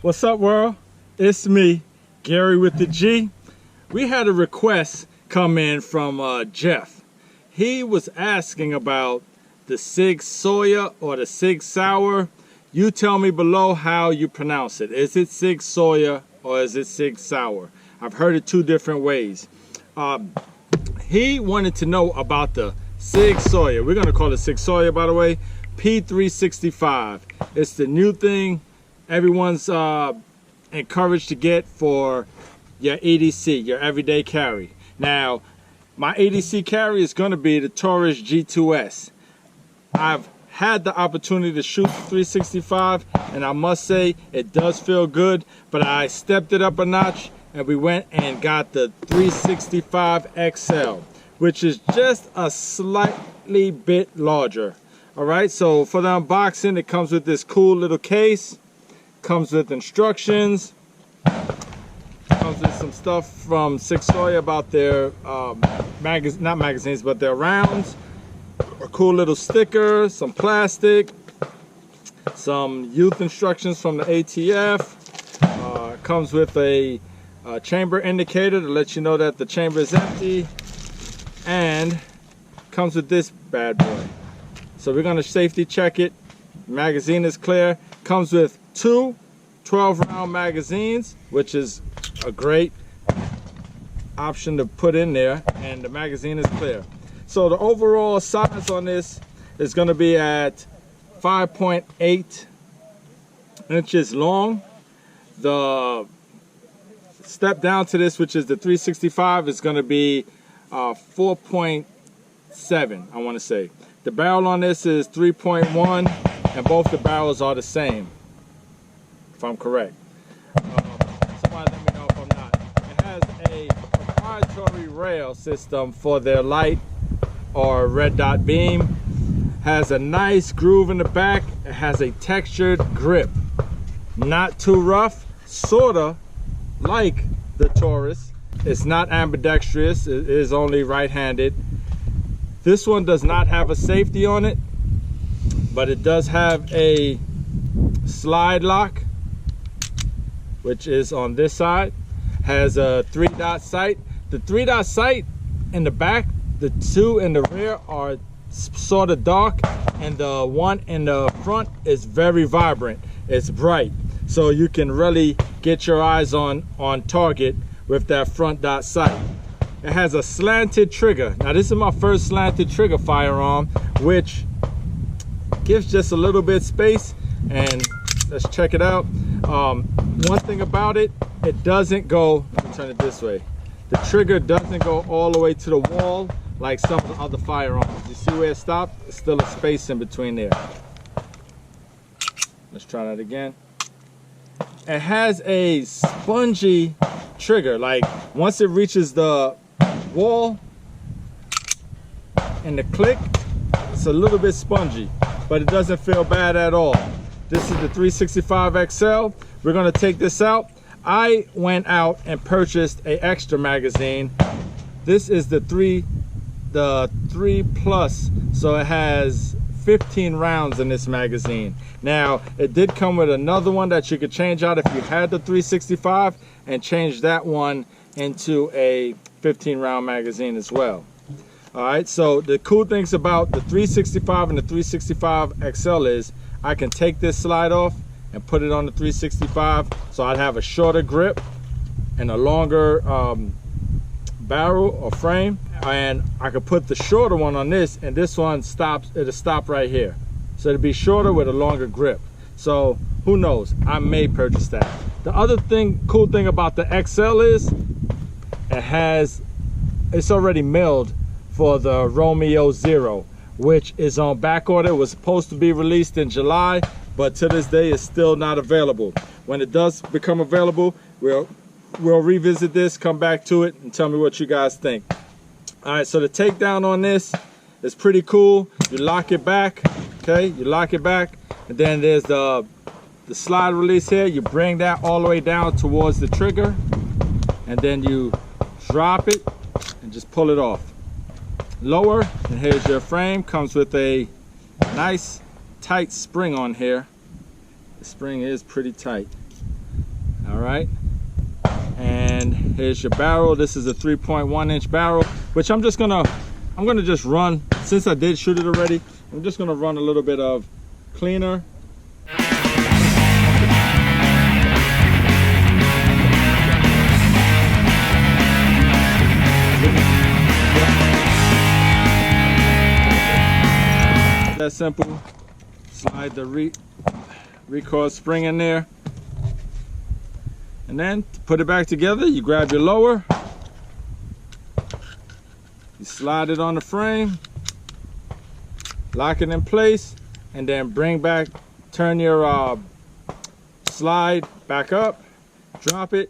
What's up, world? It's me, Gary with the G. We had a request come in from Jeff. He was asking about the Sig Sauer or the Sig Sauer. You tell me below how you pronounce it. Is it Sig Sauer or is it Sig Sauer? I've heard it two different ways. He wanted to know about the Sig Sauer. We're going to call it Sig Sauer, by the way. P365. It's the new thing everyone's encouraged to get for your EDC, your everyday carry. Now, my EDC carry is going to be the Taurus G2S. I've had the opportunity to shoot the 365, and I must say it does feel good, but I stepped it up a notch and we went and got the 365 XL, which is just a slightly bit larger. All right, so for the unboxing, it comes with this cool little case, comes with instructions, comes with some stuff from Sig Sauer about their not magazines, but their rounds, a cool little sticker, some plastic, some youth instructions from the ATF, comes with a chamber indicator to let you know that the chamber is empty, and comes with this bad boy. So we're going to safety check it. Magazine is clear. Comes with two 12-round magazines, which is a great option to put in there, and the magazine is clear. So the overall size on this is going to be at 5.8 inches long. The step down to this, which is the 365, is going to be 4.7, I want to say. The barrel on this is 3.1, and both the barrels are the same, if I'm correct. Somebody let me know if I'm not. It has a proprietary rail system for their light or red dot beam. Has a nice groove in the back. It has a textured grip. Not too rough, sorta like the Taurus. It's not ambidextrous, it is only right-handed. This one does not have a safety on it, but it does have a slide lock, which is on this side. Has a 3-dot sight. The 3-dot sight in the back, the two in the rear are sort of dark, and the one in the front is very vibrant. It's bright, so you can really get your eyes on target with that front dot sight. It has a slanted trigger. Now this is my first slanted trigger firearm, which gives just a little bit space, and let's check it out. One thing about it, it doesn't go, let me turn it this way. The trigger doesn't go all the way to the wall like some of the other firearms. You see where it stopped? There's still a space in between there. Let's try that again. It has a spongy trigger. Like once it reaches the wall and the click, it's a little bit spongy, but it doesn't feel bad at all. This is the 365 XL. We're gonna take this out. I went out and purchased an extra magazine. This is the 3 Plus, so it has 15 rounds in this magazine. Now, it did come with another one that you could change out if you had the 365 and change that one into a 15-round magazine as well. All right, so the cool things about the 365 and the 365 XL is I can take this slide off and put it on the 365, so I'd have a shorter grip and a longer barrel or frame, and I could put the shorter one on this, and this one stops, it'll stop right here. So it'll be shorter with a longer grip. So who knows, I may purchase that. The other cool thing about the XL is it's already milled for the Romeo Zero, which is on back order. It was supposed to be released in July, but to this day it's still not available. When it does become available, we'll revisit this, come back to it, and tell me what you guys think. All right, so the takedown on this is pretty cool. You lock it back, okay? You lock it back, and then there's the slide release here. You bring that all the way down towards the trigger, and then you drop it and just pull it off. Lower, and here's your frame. Comes with a nice tight spring on here. The spring is pretty tight. All right. And here's your barrel. This is a 3.1 inch barrel, which I'm gonna just run, since I did shoot it already, I'm just gonna run a little bit of cleaner. That simple. Slide the recoil spring in there, and then to put it back together, you grab your lower, you slide it on the frame, lock it in place, and then turn your slide back up, drop it.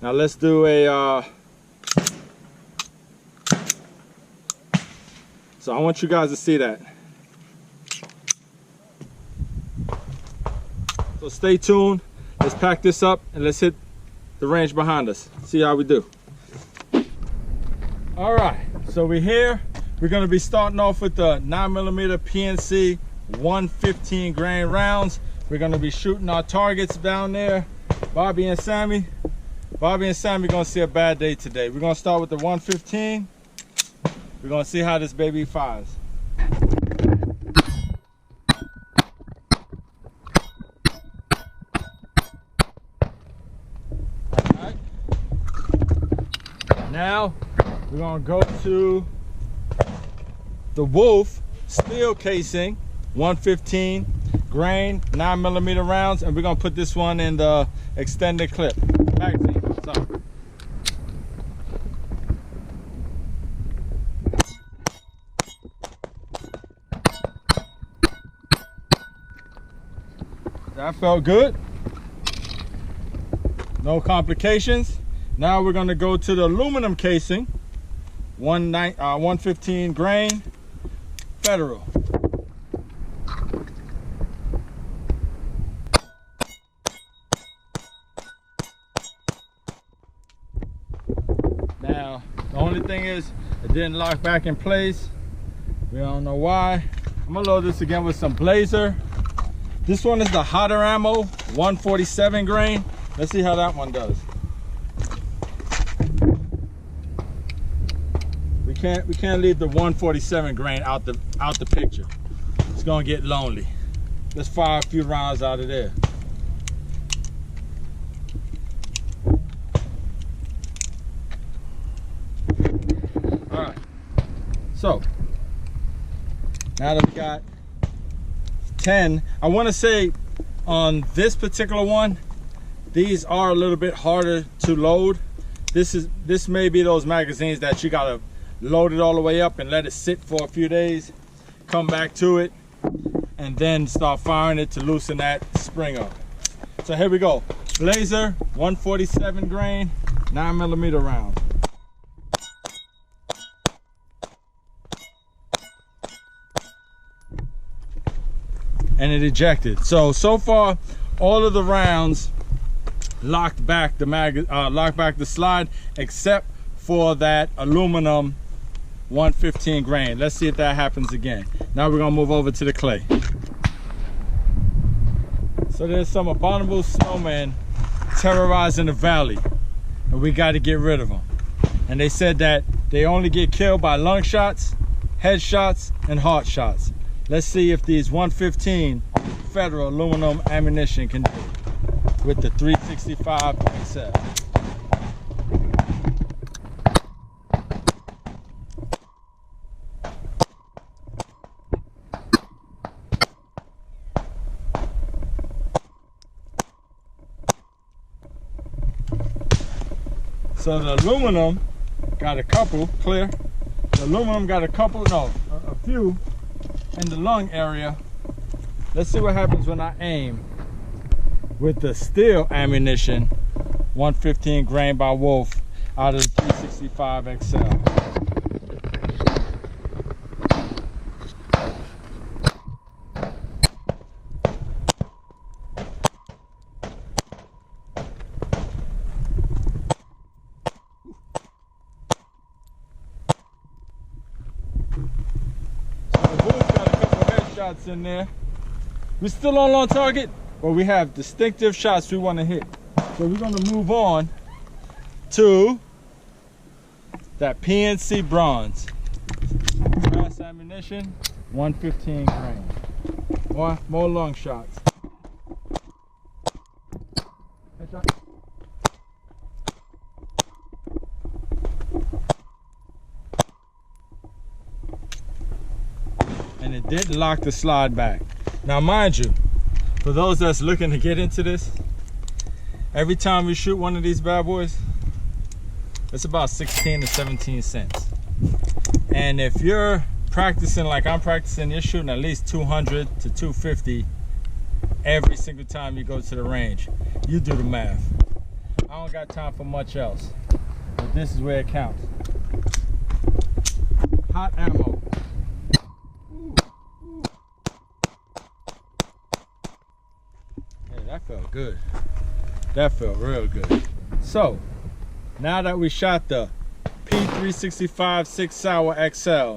Now let's do a so I want you guys to see that. So stay tuned. Let's pack this up and let's hit the range behind us. See how we do. All right, so we're here. We're gonna be starting off with the 9mm PNC 115 grain rounds. We're gonna be shooting our targets down there. Bobby and Sammy gonna see a bad day today. We're gonna start with the 115. We're gonna see how this baby fires. Now we're gonna go to the Wolf steel casing, 115 grain, 9mm rounds, and we're gonna put this one in the extended clip magazine. So. That felt good. No complications. Now we're gonna go to the aluminum casing, 115 grain Federal. Now, the only thing is it didn't lock back in place. We don't know why. I'm gonna load this again with some Blazer. This one is the hotter ammo, 147 grain. Let's see how that one does. We can't leave the 147 grain out the picture. It's gonna get lonely. Let's fire a few rounds out of there. All right. So now that we got 10, I want to say on this particular one, these are a little bit harder to load. This may be those magazines that you gotta load it all the way up and let it sit for a few days, come back to it, and then start firing it to loosen that spring up. So here we go. Blazer 147 grain 9mm round. And it ejected. So far all of the rounds locked back the slide except for that aluminum 115 grain. Let's see if that happens again. Now we're gonna move over to the clay. So there's some abominable snowmen terrorizing the valley, and we got to get rid of them. And they said that they only get killed by lung shots, head shots, and heart shots. Let's see if these 115 Federal aluminum ammunition can do it with the 365 XL. So the aluminum got a couple, clear. The aluminum got a couple, no, a few in the lung area. Let's see what happens when I aim with the steel ammunition, 115 grain by Wolf out of the 365 XL. Shots in there. We're still on target, but we have distinctive shots we want to hit. So we're gonna move on to that PNC bronze. Brass ammunition, 115 grain. More long shots. Headshot. And it didn't lock the slide back. Now mind you, for those that's looking to get into this, every time we shoot one of these bad boys, it's about 16 to 17 cents. And if you're practicing like I'm practicing, you're shooting at least 200 to 250 every single time you go to the range. You do the math. I don't got time for much else, but this is where it counts. Hot ammo. Yeah, that felt good. That felt real good. So, now that we shot the P365 Sig Sauer XL,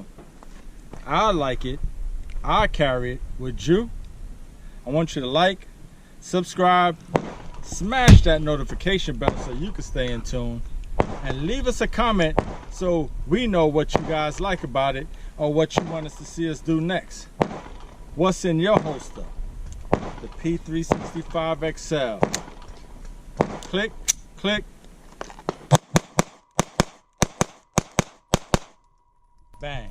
I like it. I carry it. Would you? I want you to like, subscribe, smash that notification bell so you can stay in tune, and leave us a comment so we know what you guys like about it or what you want us to see us do next. What's in your holster? The P365 XL. Click, click. Bang.